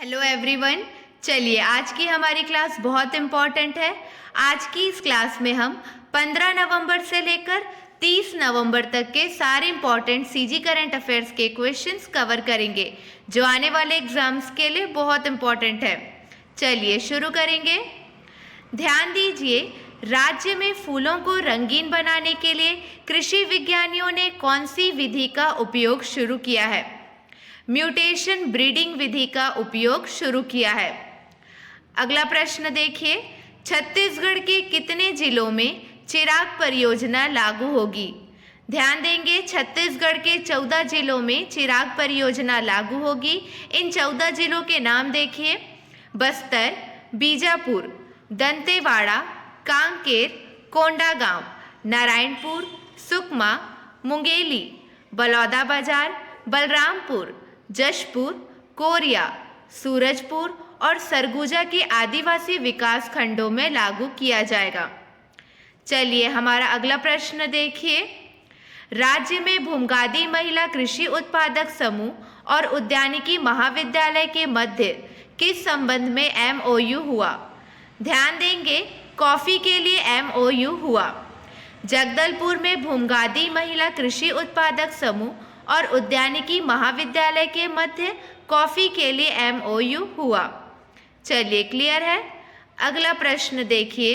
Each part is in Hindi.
Hello everyone. चलिए आज की हमारी क्लास बहुत इम्पॉर्टेंट है। आज की इस क्लास में हम 15 नवंबर से लेकर 30 नवंबर तक के सारे इम्पॉर्टेंट सीजी करंट अफेयर्स के क्वेश्चंस कवर करेंगे जो आने वाले एग्जाम्स के लिए बहुत इम्पॉर्टेंट है। चलिए शुरू करेंगे। ध्यान दीजिए, राज्य में फूलों को रंगीन बनाने के लिए कृषि विज्ञानियों ने कौन सी विधि का उपयोग शुरू किया है? म्यूटेशन ब्रीडिंग विधि का उपयोग शुरू किया है। अगला प्रश्न देखिए, छत्तीसगढ़ के कितने जिलों में चिराग परियोजना लागू होगी? ध्यान देंगे, छत्तीसगढ़ के 14 जिलों में चिराग परियोजना लागू होगी। इन 14 जिलों के नाम देखिए: बस्तर, बीजापुर, दंतेवाड़ा, कांकेर, कोंडागांव, नारायणपुर, सुकमा, मुंगेली, बलौदाबाजार, बलरामपुर, जशपुर, कोरिया, सूरजपुर और सरगुजा के आदिवासी विकास खंडों में लागू किया जाएगा। चलिए हमारा अगला प्रश्न देखिए, राज्य में भूमगादी महिला कृषि उत्पादक समूह और उद्यानिकी महाविद्यालय के मध्य किस संबंध में MOU हुआ? ध्यान देंगे, कॉफी के लिए MOU हुआ। जगदलपुर में भूमगादी महिला कृषि उत्पादक समूह और उद्यानिकी महाविद्यालय के मध्य कॉफी के लिए MOU हुआ। चलिए क्लियर है। अगला प्रश्न देखिए,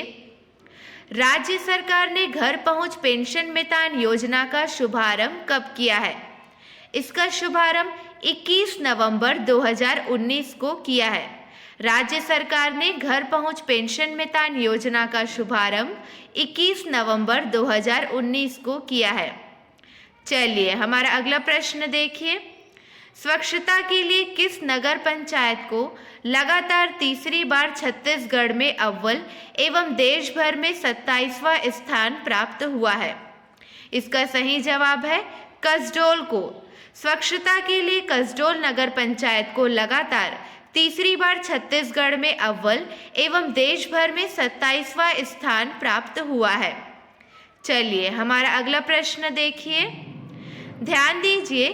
राज्य सरकार ने घर पहुंच पेंशन मितान योजना का शुभारंभ कब किया है? इसका शुभारंभ 21 नवंबर 2019 को किया है। राज्य सरकार ने घर पहुंच पेंशन मितान योजना का शुभारंभ 21 नवंबर 2019 को किया है। चलिए हमारा अगला प्रश्न देखिए, स्वच्छता के लिए किस नगर पंचायत को लगातार तीसरी बार छत्तीसगढ़ में अव्वल एवं देश भर में 27वां स्थान प्राप्त हुआ है? इसका सही जवाब है कसडोल को। स्वच्छता के लिए कसडोल नगर पंचायत को लगातार तीसरी बार छत्तीसगढ़ में अव्वल एवं देश भर में 27वां स्थान प्राप्त हुआ है। चलिए हमारा अगला प्रश्न देखिए, ध्यान दीजिए,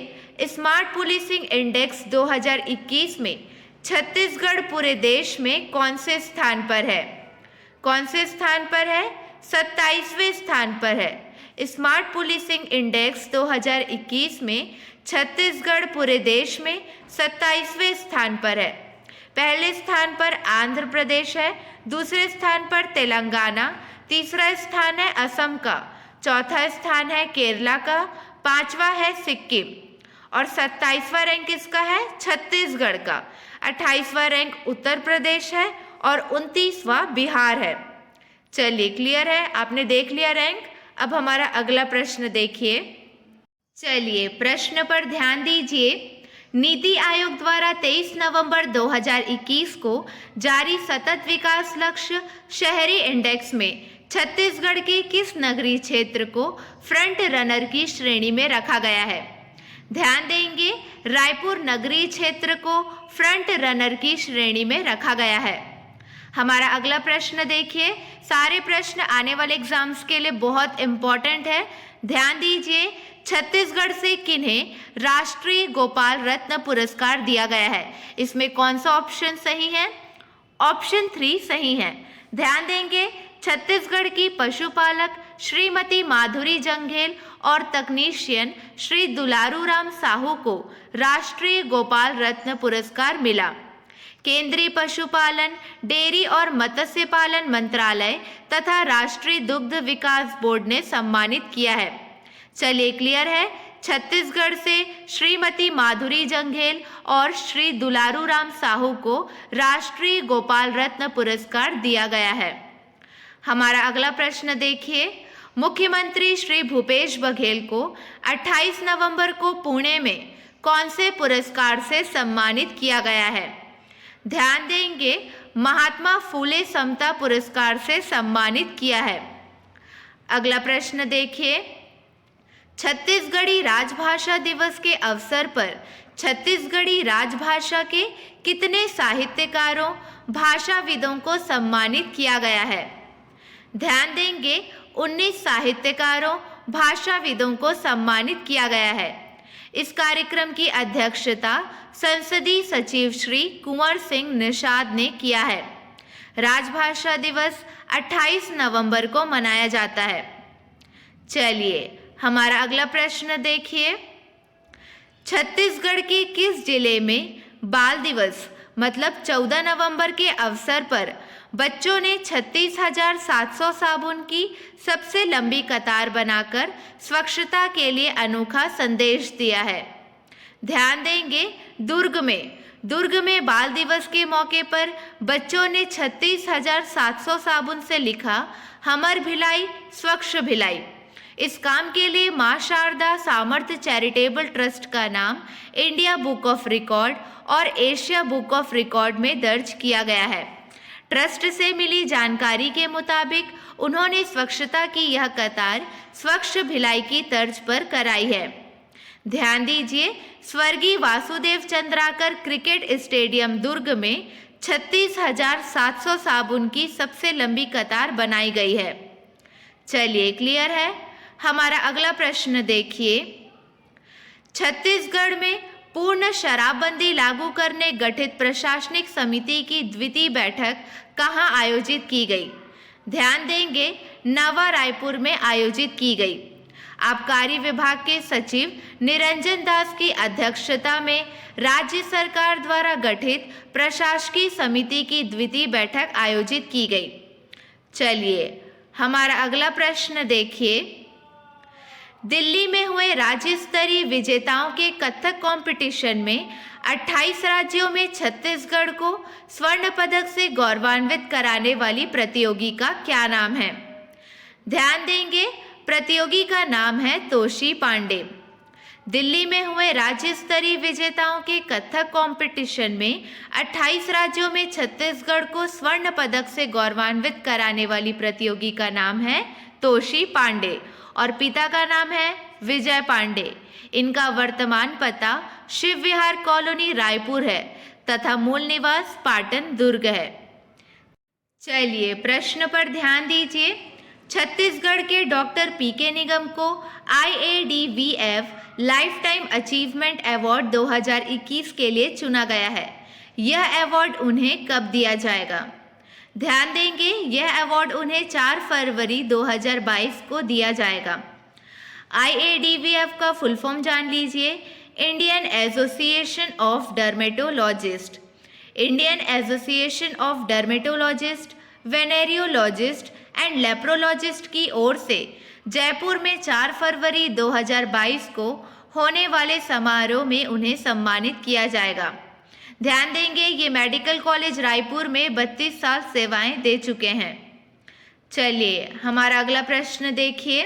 स्मार्ट पुलिसिंग इंडेक्स 2021 में छत्तीसगढ़ पूरे देश में कौन से स्थान पर है? कौन से स्थान पर है? 27वें स्थान पर है। स्मार्ट पुलिसिंग इंडेक्स 2021 में छत्तीसगढ़ पूरे देश में 27वें स्थान पर है। पहले स्थान पर आंध्र प्रदेश है, दूसरे स्थान पर तेलंगाना, तीसरा स्थान है असम का, चौथा स्थान है केरला का, पांचवा है सिक्किम और 27वां रैंक किसका है? छत्तीसगढ़ का। 28वां रैंक उत्तर प्रदेश है और 29वां बिहार है। चलिए क्लियर है, आपने देख लिया रैंक। अब हमारा अगला प्रश्न देखिए। चलिए प्रश्न पर ध्यान दीजिए, नीति आयोग द्वारा 23 नवंबर 2021 को जारी सतत विकास लक्ष्य शहरी इंडेक्स में छत्तीसगढ़ के किस नगरीय क्षेत्र को फ्रंट रनर की श्रेणी में रखा गया है? ध्यान देंगे, रायपुर नगरीय क्षेत्र को फ्रंट रनर की श्रेणी में रखा गया है। हमारा अगला प्रश्न देखिए, सारे प्रश्न आने वाले एग्जाम्स के लिए बहुत इंपॉर्टेंट है। ध्यान दीजिए, छत्तीसगढ़ से किन्हें राष्ट्रीय गोपाल रत्न पुरस्कार दिया गया है? इसमें कौन सा ऑप्शन सही है? ऑप्शन 3 सही है। ध्यान देंगे, छत्तीसगढ़ की पशुपालक श्रीमती माधुरी जंघेल और तकनीशियन श्री दुलारू राम साहू को राष्ट्रीय गोपाल रत्न पुरस्कार मिला। केंद्रीय पशुपालन, डेयरी और मत्स्य पालन मंत्रालय तथा राष्ट्रीय दुग्ध विकास बोर्ड ने सम्मानित किया है। चलिए क्लियर है, छत्तीसगढ़ से श्रीमती माधुरी जंघेल और श्री दुलारू राम साहू को राष्ट्रीय गोपाल रत्न पुरस्कार दिया गया है। हमारा अगला प्रश्न देखिए, मुख्यमंत्री श्री भूपेश बघेल को 28 नवंबर को पुणे में कौन से पुरस्कार से सम्मानित किया गया है? ध्यान देंगे, महात्मा फूले समता पुरस्कार से सम्मानित किया है। अगला प्रश्न देखिए, छत्तीसगढ़ी राजभाषा दिवस के अवसर पर छत्तीसगढ़ी राजभाषा के कितने साहित्यकारों, भाषाविदों को सम्मानित किया गया है? ध्यान देंगे, 19 साहित्यकारों, भाषाविदों को सम्मानित किया गया है। इस कार्यक्रम की अध्यक्षता संसदीय सचिव श्री कुंवर सिंह निषाद ने किया है। राजभाषा दिवस 28 नवंबर को मनाया जाता है। चलिए हमारा अगला प्रश्न देखिए। छत्तीसगढ़ के किस जिले में बाल दिवस मतलब 14 नवंबर के अवसर पर बच्चों ने 36,700 साबुन की सबसे लंबी कतार बनाकर स्वच्छता के लिए अनोखा संदेश दिया है? ध्यान देंगे, दुर्ग में बाल दिवस के मौके पर बच्चों ने 36,700 साबुन से लिखा हमर भिलाई स्वच्छ भिलाई। इस काम के लिए मां शारदा सामर्थ्य चैरिटेबल ट्रस्ट का नाम इंडिया बुक ऑफ रिकॉर्ड और एशिया बुक ऑफ रिकॉर्ड में दर्ज किया गया है। ट्रस्ट से मिली जानकारी के मुताबिक उन्होंने स्वच्छता की यह कतार स्वच्छ भिलाई की तर्ज पर कराई है। ध्यान दीजिए, स्वर्गीय वासुदेव चंद्राकर क्रिकेट स्टेडियम दुर्ग में 36,700 साबुन की सबसे लंबी कतार बनाई गई है। चलिए क्लियर है। हमारा अगला प्रश्न देखिए। छत्तीसगढ़ में पूर्ण शराबबंदी लागू करने गठित प्रशासनिक समिति की द्वितीय बैठक कहाँ आयोजित की गई? ध्यान देंगे, नवा रायपुर में आयोजित की गई। आबकारी विभाग के सचिव निरंजन दास की अध्यक्षता में राज्य सरकार द्वारा गठित प्रशासकीय समिति की द्वितीय बैठक आयोजित की गई। चलिए हमारा अगला प्रश्न देखिए। दिल्ली में हुए राज्य स्तरीय विजेताओं के कथक कंपटीशन में 28 राज्यों में छत्तीसगढ़ को स्वर्ण पदक से गौरवान्वित कराने वाली प्रतियोगी का क्या नाम है? ध्यान देंगे, प्रतियोगी का नाम है तोशी पांडे। दिल्ली में हुए राज्य स्तरीय विजेताओं के कथक कंपटीशन में 28 राज्यों में छत्तीसगढ़ को स्वर्ण पदक से गौरवान्वित कराने वाली प्रतियोगी का नाम है तोशी पांडे और पिता का नाम है विजय पांडे। इनका वर्तमान पता शिव विहार कॉलोनी रायपुर है तथा मूल निवास पाटन दुर्ग है। चलिए प्रश्न पर ध्यान दीजिए। छत्तीसगढ़ के डॉक्टर पीके निगम को IADVF life time achievement award 2021 के लिए चुना गया है। यह अवार्ड उन्हें कब दिया जाएगा? ध्यान देंगे, यह अवार्ड उन्हें 4 फरवरी 2022 को दिया जाएगा। IADVF का फुल फॉर्म जान लीजिए। Indian association of dermatologist. Indian association of dermatologist, venereologist and leprologist की ओर से जयपुर में 4 फरवरी 2022 को होने वाले समारोह में उन्हें सम्मानित किया जाएगा। ध्यान देंगे, ये मेडिकल कॉलेज रायपुर में 32 साल सेवाएं दे चुके हैं। चलिए हमारा अगला प्रश्न देखिए।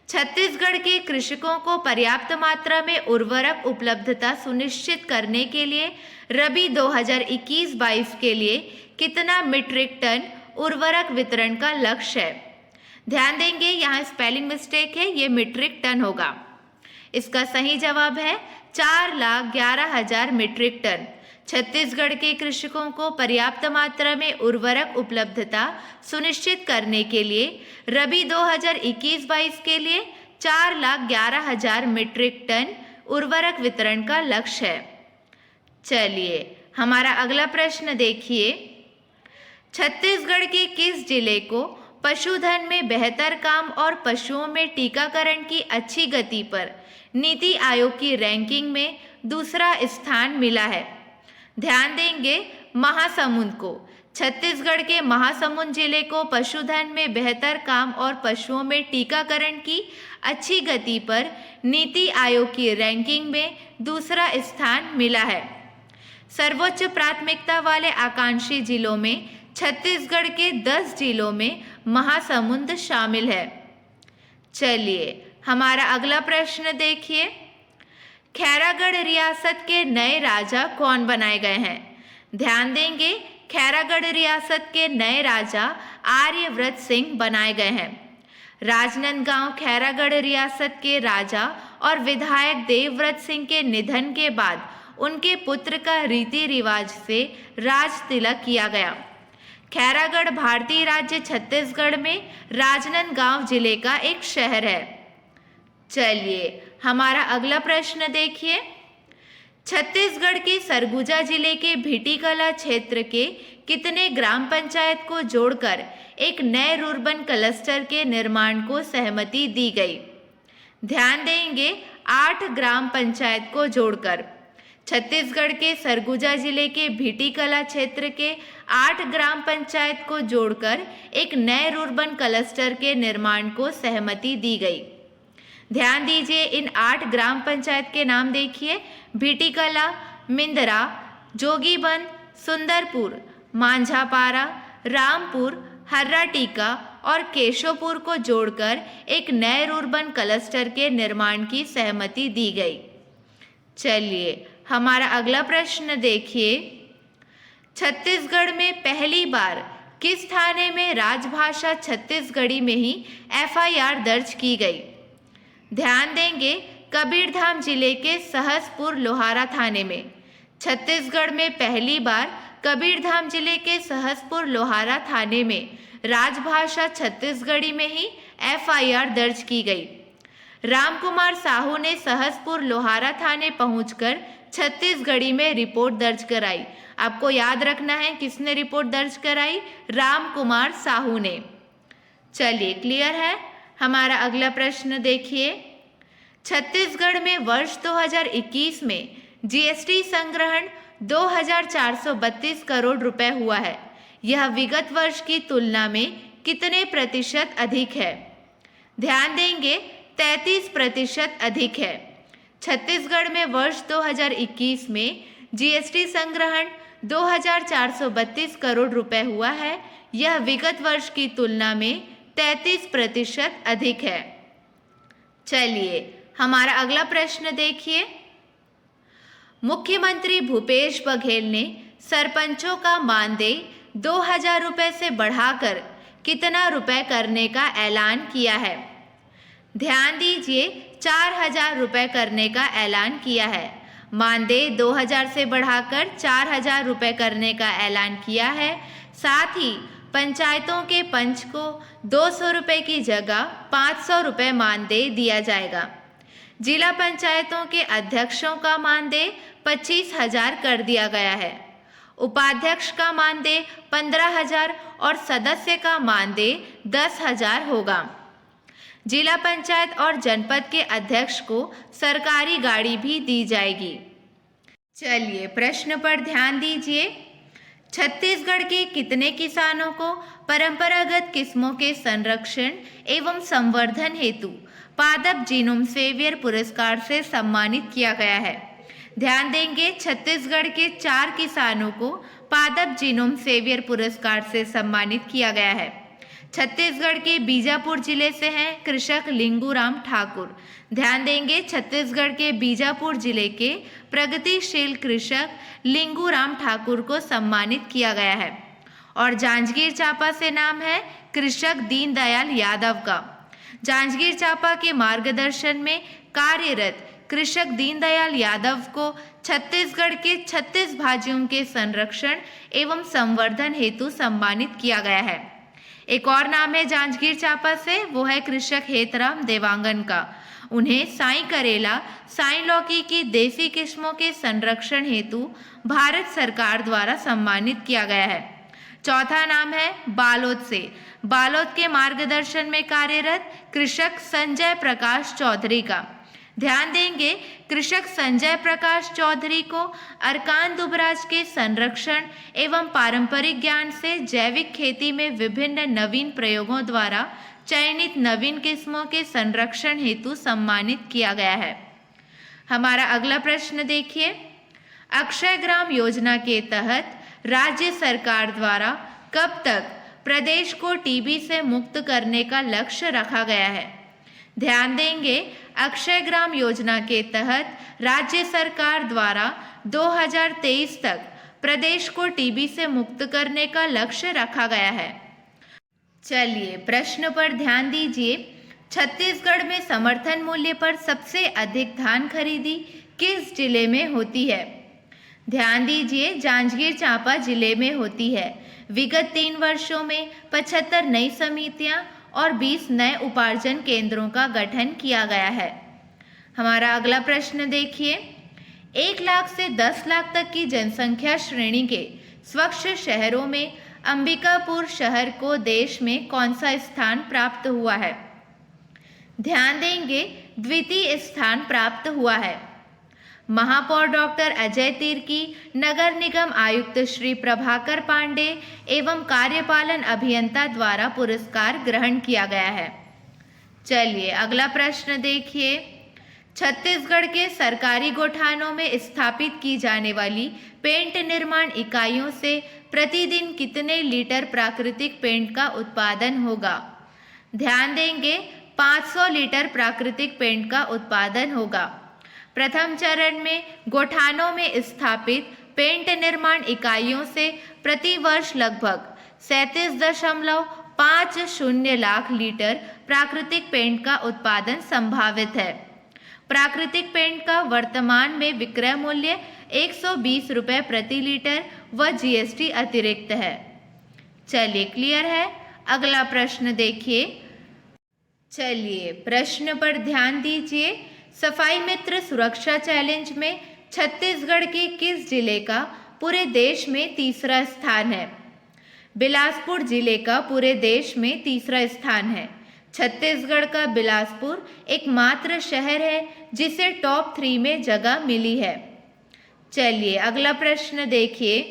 छत्तीसगढ़ के कृषकों को पर्याप्त मात्रा में उर्वरक उपलब्धता सुनिश्चित करने के लिए रबी 2021-22 के लिए कितना मीट्रिक टन उर्वरक वितरण का लक्ष्य है? ध्यान देंगे, यहाँ स्पेलिंग मिस्टेक है, ये मीट्रिक टन होगा। इसका सही जवाब है 4,11,000 मीट्रिक टन। छत्तीसगढ़ के कृषकों को पर्याप्त मात्रा में उर्वरक उपलब्धता सुनिश्चित करने के लिए रबी 2021-22 के लिए 4,11,000 मीट्रिक टन उर्वरक वितरण का लक्ष्य है। चलिए हमारा अगला प्रश्न देखिए। छत्तीसगढ़ के किस जिले को पशुधन में बेहतर काम और पशुओं में टीकाकरण की अच्छी गति पर नीति आयोग की रैंकिंग में दूसरा स्थान मिला है? ध्यान देंगे, महासमुंद को। छत्तीसगढ़ के महासमुंद जिले को पशुधन में बेहतर काम और पशुओं में टीकाकरण की अच्छी गति पर नीति आयोग की रैंकिंग में दूसरा स्थान मिला है। सर्वोच्च प्राथमिकता वाले आकांक्षी जिलों में छत्तीसगढ़ के 10 जिलों में महासमुंद शामिल है। चलिए हमारा अगला प्रश्न देखिए। खैरागढ़ रियासत के नए राजा कौन बनाए गए हैं? ध्यान देंगे, खैरागढ़ रियासत के नए राजा आर्यव्रत सिंह बनाए गए हैं। राजनांदगांव खैरागढ़ रियासत के राजा और विधायक देवव्रत सिंह के निधन के बाद उनके पुत्र का रीति रिवाज से राज तिलक किया गया। खैरागढ़ भारतीय राज्य छत्तीसगढ़ में राजनांदगांव जिले का एक शहर है। चलिए हमारा अगला प्रश्न देखिए। छत्तीसगढ़ के सरगुजा जिले के भिटीकला क्षेत्र के कितने ग्राम पंचायत को जोड़कर एक नए रूरबन क्लस्टर के निर्माण को सहमति दी गई? ध्यान देंगे, 8 ग्राम पंचायत को जोड़कर। छत्तीसगढ़ के सरगुजा जिले के भिटीकला क्षेत्र के 8 ग्राम पंचायत को जोड़कर एक नए रूरबन क्लस्टर के निर्माण को सहमति दी गई। ध्यान दीजिए, इन 8 ग्राम पंचायत के नाम देखिए। भिटीकला, मिंदरा, जोगीबंद, सुंदरपुर, मांझापारा, रामपुर, हर्राटीका और केशवपुर को जोड़कर एक नए रूरबन क्लस्टर के निर्माण की सहमति दी गई। चलिए हमारा अगला प्रश्न देखिए। छत्तीसगढ़ में पहली बार किस थाने में राजभाषा छत्तीसगढ़ी में ही FIR दर्ज की गई? ध्यान देंगे, कबीरधाम जिले के सहसपुर लोहारा थाने में। छत्तीसगढ़ में पहली बार कबीरधाम जिले के सहसपुर लोहारा थाने में राजभाषा छत्तीसगढ़ी में ही FIR दर्ज की गई। रामकुमार साहू ने सहसपुर लोहारा थाने पहुंचकर छत्तीसगढ़ी में रिपोर्ट दर्ज कराई। आपको याद रखना है किसने रिपोर्ट दर्ज कराई? रामकुमार साहू ने। चलिए क्लियर है। हमारा अगला प्रश्न देखिए। छत्तीसगढ़ में वर्ष 2021 में GST संग्रहण 2432 करोड़ रुपए हुआ है। यह विगत वर्ष की तुलना में कितने प्रतिशत अधिक है? ध्यान देंगे, 33% अधिक है। छत्तीसगढ़ में वर्ष 2021 में GST संग्रहण 2432 करोड़ रुपए हुआ है। यह विगत वर्ष की तुलना में 33% अधिक है। चलिए हमारा अगला प्रश्न देखिए। मुख्यमंत्री भूपेश बघेल ने सरपंचों का मानदेय 2000 रुपये से बढ़ाकर कितना रुपए करने का ऐलान किया है? ध्यान दीजिए, 4000 रुपये करने का ऐलान किया है। मानदेय 2000 से बढ़ाकर 4000 रुपये करने का ऐलान किया है। साथ ही पंचायतों के पंच को 200 रुपये की जगह 500 रुपये मानदेय दिया जाएगा। जिला पंचायतों के अध्यक्षों का मानदेय 25,000 कर दिया गया है। उपाध्यक्ष का मानदेय 15,000 और सदस्य का मानदेय 10,000 होगा। जिला पंचायत और जनपद के अध्यक्ष को सरकारी गाड़ी भी दी जाएगी। चलिए प्रश्न पर ध्यान दीजिए। छत्तीसगढ़ के कितने किसानों को परंपरागत किस्मों के संरक्षण एवं संवर्धन हेतु पादप जीनोम सेवियर पुरस्कार से सम्मानित किया गया है? ध्यान देंगे, छत्तीसगढ़ के 4 किसानों को पादप जीनोम सेवियर पुरस्कार से सम्मानित किया गया है। छत्तीसगढ़ के बीजापुर जिले से हैं कृषक लिंगूराम ठाकुर। ध्यान देंगे, छत्तीसगढ़ के बीजापुर जिले के प्रगतिशील कृषक लिंगूराम ठाकुर को सम्मानित किया गया है। और जांजगीर चांपा से नाम है कृषक दीनदयाल यादव का। जांजगीर चांपा के मार्गदर्शन में कार्यरत कृषक दीनदयाल यादव को छत्तीसगढ़ के 36 भाजियों के संरक्षण एवं संवर्धन हेतु सम्मानित किया गया है। एक और नाम है जांजगीर चांपा से, वो है कृषक हेतराम देवांगन का। उन्हें साई करेला, साई लौकी की देसी किस्मों के संरक्षण हेतु भारत सरकार द्वारा सम्मानित किया गया है। चौथा नाम है बालोद से, बालोद के मार्गदर्शन में कार्यरत कृषक संजय प्रकाश चौधरी का। ध्यान देंगे, कृषक संजय प्रकाश चौधरी को अरकान दुबराज के संरक्षण एवं पारंपरिक ज्ञान से जैविक खेती में विभिन्न नवीन प्रयोगों द्वारा चयनित नवीन किस्मों के संरक्षण हेतु सम्मानित किया गया है। हमारा अगला प्रश्न देखिए। अक्षय ग्राम योजना के तहत राज्य सरकार द्वारा कब तक प्रदेश को टीबी से मुक्त करने का लक्ष्य रखा गया है? ध्यान देंगे, अक्षय ग्राम योजना के तहत राज्य सरकार द्वारा 2023 तक प्रदेश को टीबी से मुक्त करने का लक्ष्य रखा गया है। चलिए प्रश्न पर ध्यान दीजिए। छत्तीसगढ़ में समर्थन मूल्य पर सबसे अधिक धान खरीदी किस जिले में होती है? ध्यान दीजिए, जांजगीर चांपा जिले में होती है। विगत 3 वर्षों में 75 नई समितियां और 20 नए उपार्जन केंद्रों का गठन किया गया है। हमारा अगला प्रश्न देखिए, 1 लाख से 10 लाख तक की जनसंख्या श्रेणी के स्वच्छ शहरों में अंबिकापुर शहर को देश में कौन सा स्थान प्राप्त हुआ है? ध्यान देंगे, द्वितीय स्थान प्राप्त हुआ है। महापौर डॉक्टर अजय तिर्की, नगर निगम आयुक्त श्री प्रभाकर पांडे एवं कार्यपालन अभियंता द्वारा पुरस्कार ग्रहण किया गया है। चलिए अगला प्रश्न देखिए, छत्तीसगढ़ के सरकारी गोठानों में स्थापित की जाने वाली पेंट निर्माण इकाइयों से प्रतिदिन कितने लीटर प्राकृतिक पेंट का उत्पादन होगा? ध्यान देंगे, 500 लीटर प्राकृतिक पेंट का उत्पादन होगा। प्रथम चरण में गोठानों में स्थापित पेंट निर्माण इकाइयों से प्रति वर्ष लगभग 37.50 लाख लीटर प्राकृतिक पेंट का उत्पादन संभावित है। प्राकृतिक पेंट का वर्तमान में विक्रय मूल्य 120 रुपये प्रति लीटर व जीएसटी अतिरिक्त है। चलिए क्लियर है। अगला प्रश्न देखिए। चलिए प्रश्न पर ध्यान दीजिए। सफाई मित्र सुरक्षा चैलेंज में छत्तीसगढ़ के किस जिले का पूरे देश में तीसरा स्थान है? बिलासपुर जिले का पूरे देश में तीसरा स्थान है। छत्तीसगढ़ का बिलासपुर एकमात्र शहर है जिसे टॉप 3 में जगह मिली है। चलिए अगला प्रश्न देखिए।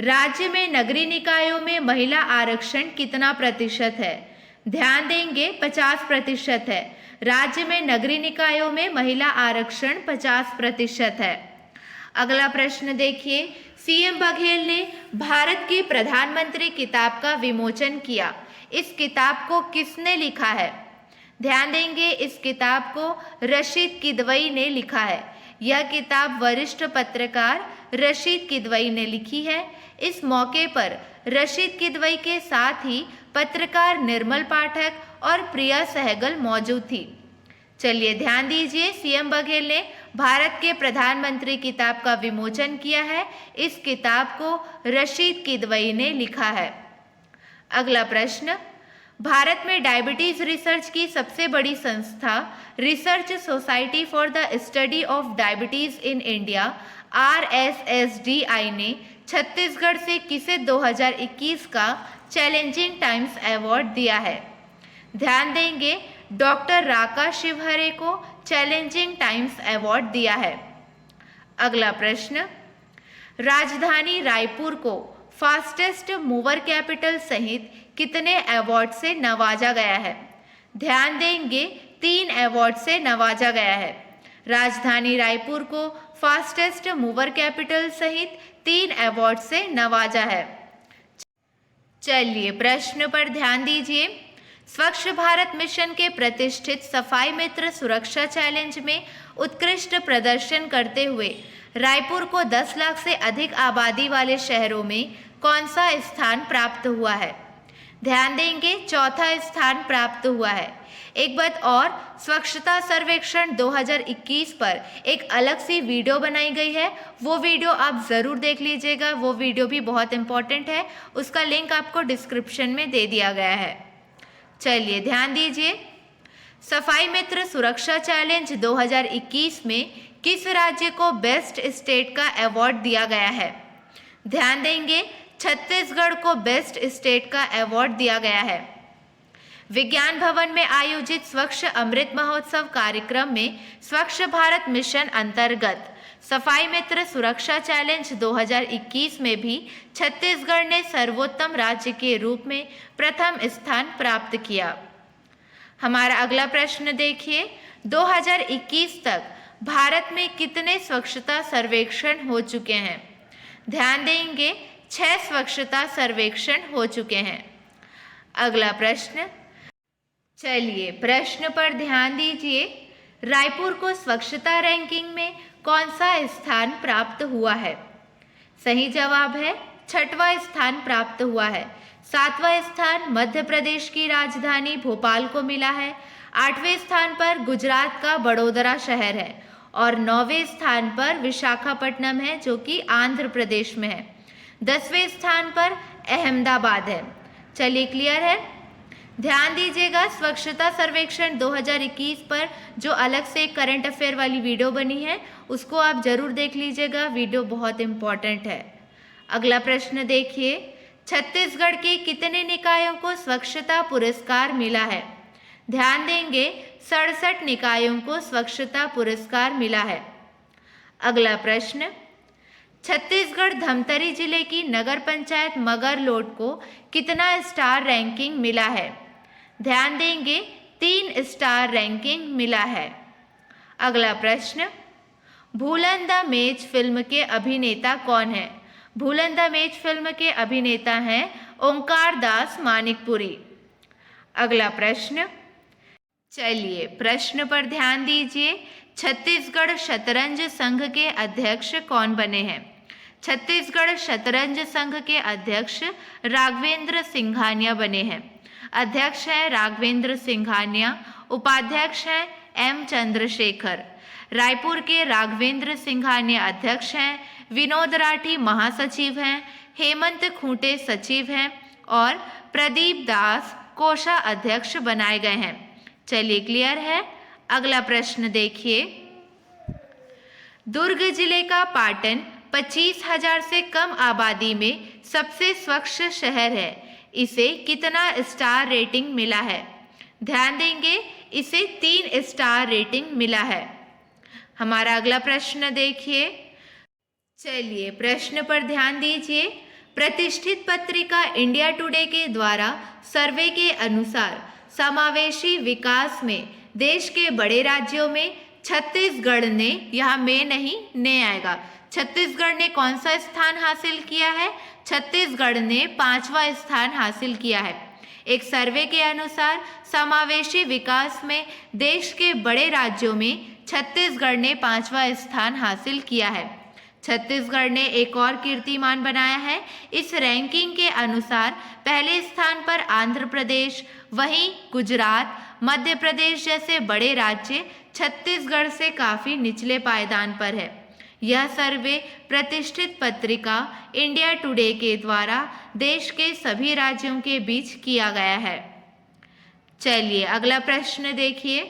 राज्य में नगरीय निकायों में महिला आरक्षण कितना प्रतिशत है? ध्यान देंगे, 50% है। राज्य में नगरीय निकायों में महिला आरक्षण 50% है। अगला प्रश्न देखिए। सीएम बघेल ने भारत की प्रधानमंत्री किताब का विमोचन किया। इस किताब को किसने लिखा है? ध्यान देंगे, इस किताब को रशीद किदवई ने लिखा है। यह किताब वरिष्ठ पत्रकार रशीद किदवई ने लिखी है। इस मौके पर रशीद किदवई के साथ ही पत्रकार निर्मल पाठक और प्रिया सहगल मौजूद थी। चलिए ध्यान दीजिए, सीएम बघेल ने भारत के प्रधानमंत्री किताब का विमोचन किया है। इस किताब को रशीद किदवई ने लिखा है। अगला प्रश्न, भारत में डायबिटीज रिसर्च की सबसे बड़ी संस्था research society for the study of diabetes in India RSSDI ने छत्तीसगढ़ से किसे 2021 का चैलेंजिंग टाइम्स अवार्ड दिया है? ध्यान देंगे, डॉक्टर राका शिवहरे को चैलेंजिंग टाइम्स अवार्ड दिया है। अगला प्रश्न, राजधानी रायपुर को फास्टेस्ट मूवर कैपिटल सहित कितने अवार्ड से नवाजा गया है? ध्यान देंगे, 3 अवार्ड से नवाजा गया है। राजधानी रायपुर को फास्टेस्ट मूवर कैपिटल सहित 3 अवार्ड से नवाजा है। चलिए प्रश्न पर ध्यान दीजिए। स्वच्छ भारत मिशन के प्रतिष्ठित सफाई मित्र सुरक्षा चैलेंज में उत्कृष्ट प्रदर्शन करते हुए रायपुर को 10 लाख से अधिक आबादी वाले शहरों में कौन सा स्थान प्राप्त हुआ है? ध्यान देंगे, चौथा स्थान प्राप्त हुआ है। एक बात और, स्वच्छता सर्वेक्षण 2021 पर एक अलग सी वीडियो बनाई गई है। वो वीडियो आप ज़रूर देख लीजिएगा। वो वीडियो भी बहुत इम्पॉर्टेंट है। उसका लिंक आपको डिस्क्रिप्शन में दे दिया गया है। चलिए ध्यान दीजिए। सफाई मित्र सुरक्षा चैलेंज 2021 में किस राज्य को बेस्ट स्टेट का अवार्ड दिया गया है? ध्यान देंगे, छत्तीसगढ़ को बेस्ट स्टेट का अवार्ड दिया गया है। विज्ञान भवन में आयोजित स्वच्छ अमृत महोत्सव कार्यक्रम में स्वच्छ भारत मिशन अंतर्गत सफाई मित्र सुरक्षा चैलेंज 2021 में भी छत्तीसगढ़ ने सर्वोत्तम राज्य के रूप में प्रथम स्थान प्राप्त किया। हमारा अगला प्रश्न देखिए। 2021 तक भारत में कितने स्वच्छता सर्वेक्षण हो चुके हैं? ध्यान देंगे, 6 स्वच्छता सर्वेक्षण हो चुके हैं। अगला प्रश्न, चलिए प्रश्न पर ध्यान दीजिए। रायपुर को स्वच्छता रैंकिंग में कौन सा स्थान प्राप्त हुआ है? सही जवाब है 6वां स्थान प्राप्त हुआ है। 7वां स्थान मध्य प्रदेश की राजधानी भोपाल को मिला है। 8वें स्थान पर गुजरात का बड़ोदरा शहर है और 9वें स्थान पर विशाखापट्टनम है जो कि आंध्र प्रदेश में है। 10वें स्थान पर अहमदाबाद है। चलिए क्लियर है। ध्यान दीजिएगा, स्वच्छता सर्वेक्षण 2021 पर जो अलग से करंट अफेयर वाली वीडियो बनी है उसको आप जरूर देख लीजिएगा, वीडियो बहुत इम्पॉर्टेंट है। अगला प्रश्न देखिए, छत्तीसगढ़ के कितने निकायों को स्वच्छता पुरस्कार मिला है? ध्यान देंगे, 67 निकायों को स्वच्छता पुरस्कार मिला है। अगला प्रश्न, छत्तीसगढ़ धमतरी जिले की नगर पंचायत मगरलोड को कितना स्टार रैंकिंग मिला है? ध्यान देंगे, 3 स्टार रैंकिंग मिला है। अगला प्रश्न, भूलन द मेज फिल्म के अभिनेता कौन है? भूलन द मेज फिल्म के अभिनेता हैं ओंकार दास मानिकपुरी। अगला प्रश्न, चलिए प्रश्न पर ध्यान दीजिए, छत्तीसगढ़ शतरंज संघ के अध्यक्ष कौन बने हैं? छत्तीसगढ़ शतरंज संघ के अध्यक्ष राघवेंद्र सिंघानिया बने हैं। अध्यक्ष हैं राघवेंद्र सिंघानिया, उपाध्यक्ष हैं एम चंद्रशेखर। रायपुर के राघवेंद्र सिंघानिया अध्यक्ष हैं, विनोद राठी महासचिव हैं, हेमंत खूंटे सचिव हैं और प्रदीप दास कोषा अध्यक्ष बनाए गए हैं। चलिए क्लियर है। अगला प्रश्न देखिए, दुर्ग जिले का पाटन 25,000 से कम आबादी में सबसे स्वच्छ शहर है, इसे कितना स्टार रेटिंग मिला है? ध्यान देंगे, इसे 3 स्टार रेटिंग मिला है। हमारा अगला प्रश्न देखिए, चलिए प्रश्न पर ध्यान दीजिए, प्रतिष्ठित पत्रिका इंडिया टुडे के द्वारा सर्वे के अनुसार समावेशी विकास में देश के बड़े राज्यों में छत्तीसगढ़ ने, यहाँ में नहीं ने आएगा, छत्तीसगढ़ ने कौन सा स्थान हासिल किया है? छत्तीसगढ़ ने 5वां स्थान हासिल किया है। एक सर्वे के अनुसार समावेशी विकास में देश के बड़े राज्यों में छत्तीसगढ़ ने 5वां स्थान हासिल किया है। छत्तीसगढ़ ने एक और कीर्तिमान बनाया है। इस रैंकिंग के अनुसार पहले स्थान पर आंध्र प्रदेश, वहीं गुजरात, मध्य प्रदेश जैसे बड़े राज्य छत्तीसगढ़ से काफ़ी निचले पायदान पर है। यह सर्वे प्रतिष्ठित पत्रिका इंडिया टुडे के द्वारा देश के सभी राज्यों के बीच किया गया है। चलिए अगला प्रश्न देखिए,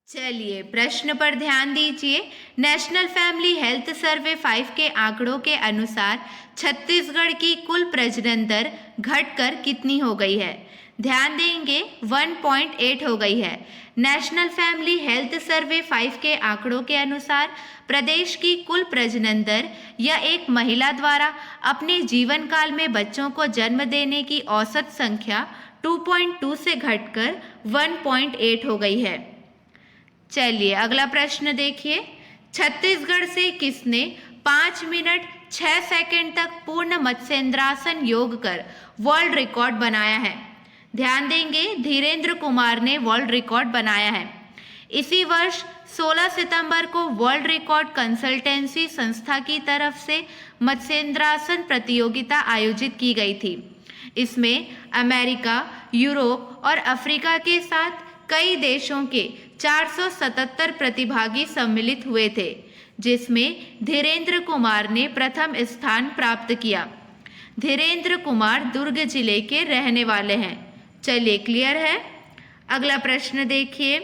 चलिए प्रश्न पर ध्यान दीजिए, नेशनल फैमिली हेल्थ सर्वे 5 के आंकड़ों के अनुसार छत्तीसगढ़ की कुल प्रजनन दर घटकर कितनी हो गई है? ध्यान देंगे, 1.8 हो गई है। नेशनल फैमिली हेल्थ सर्वे 5 के आंकड़ों के अनुसार प्रदेश की कुल प्रजनन दर या एक महिला द्वारा अपने जीवन काल में बच्चों को जन्म देने की औसत संख्या 2.2 से घटकर 1.8 हो गई है। चलिए अगला प्रश्न देखिए, छत्तीसगढ़ से किसने 5 मिनट 6 सेकंड तक पूर्ण मत्स्येंद्रासन योग कर वर्ल्ड रिकॉर्ड बनाया है? ध्यान देंगे, धीरेन्द्र कुमार ने वर्ल्ड रिकॉर्ड बनाया है। इसी वर्ष 16 सितंबर को वर्ल्ड रिकॉर्ड कंसल्टेंसी संस्था की तरफ से मत्स्येंद्रासन प्रतियोगिता आयोजित की गई थी। इसमें अमेरिका, यूरोप और अफ्रीका के साथ कई देशों के 477 प्रतिभागी सम्मिलित हुए थे, जिसमें धीरेन्द्र कुमार ने प्रथम स्थान प्राप्त किया। धीरेन्द्र कुमार दुर्ग जिले के रहने वाले हैं। चलिए क्लियर है। अगला प्रश्न देखिए,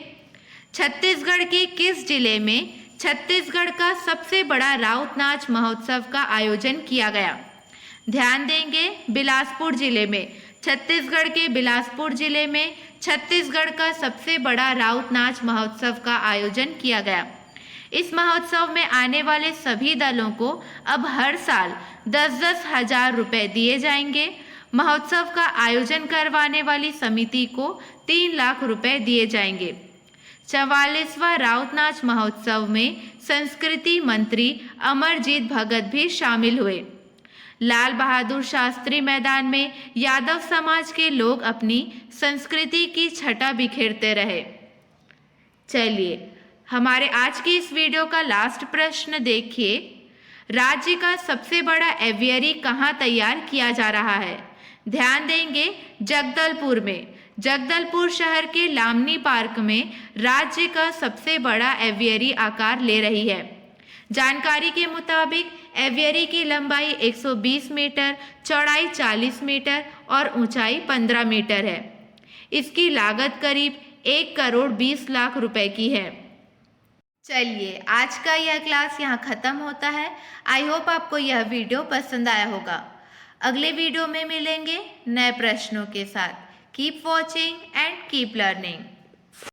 छत्तीसगढ़ के किस जिले में छत्तीसगढ़ का सबसे बड़ा राउत नाच महोत्सव का आयोजन किया गया? ध्यान देंगे, बिलासपुर जिले में। छत्तीसगढ़ के बिलासपुर जिले में छत्तीसगढ़ का सबसे बड़ा राउत नाच महोत्सव का आयोजन किया गया। इस महोत्सव में आने वाले सभी दलों को अब हर साल 10-10 हज़ार रुपये दिए जाएंगे। महोत्सव का आयोजन करवाने वाली समिति को 3 लाख रुपए दिए जाएंगे। 44वां राउत नाच महोत्सव में संस्कृति मंत्री अमरजीत भगत भी शामिल हुए। लाल बहादुर शास्त्री मैदान में यादव समाज के लोग अपनी संस्कृति की छटा बिखेरते रहे। चलिए हमारे आज की इस वीडियो का लास्ट प्रश्न देखिए, राज्य का सबसे बड़ा एवियरी कहाँ तैयार किया जा रहा है? ध्यान देंगे, जगदलपुर में। जगदलपुर शहर के लामनी पार्क में राज्य का सबसे बड़ा एवियरी आकार ले रही है। जानकारी के मुताबिक एवियरी की लंबाई 120 मीटर, चौड़ाई 40 मीटर और ऊंचाई 15 मीटर है। इसकी लागत करीब 1,20,00,000 रुपए की है। चलिए आज का यह क्लास यहाँ ख़त्म होता है। आई होप आपको यह वीडियो पसंद आया होगा। अगले वीडियो में मिलेंगे नए प्रश्नों के साथ। Keep watching and keep learning.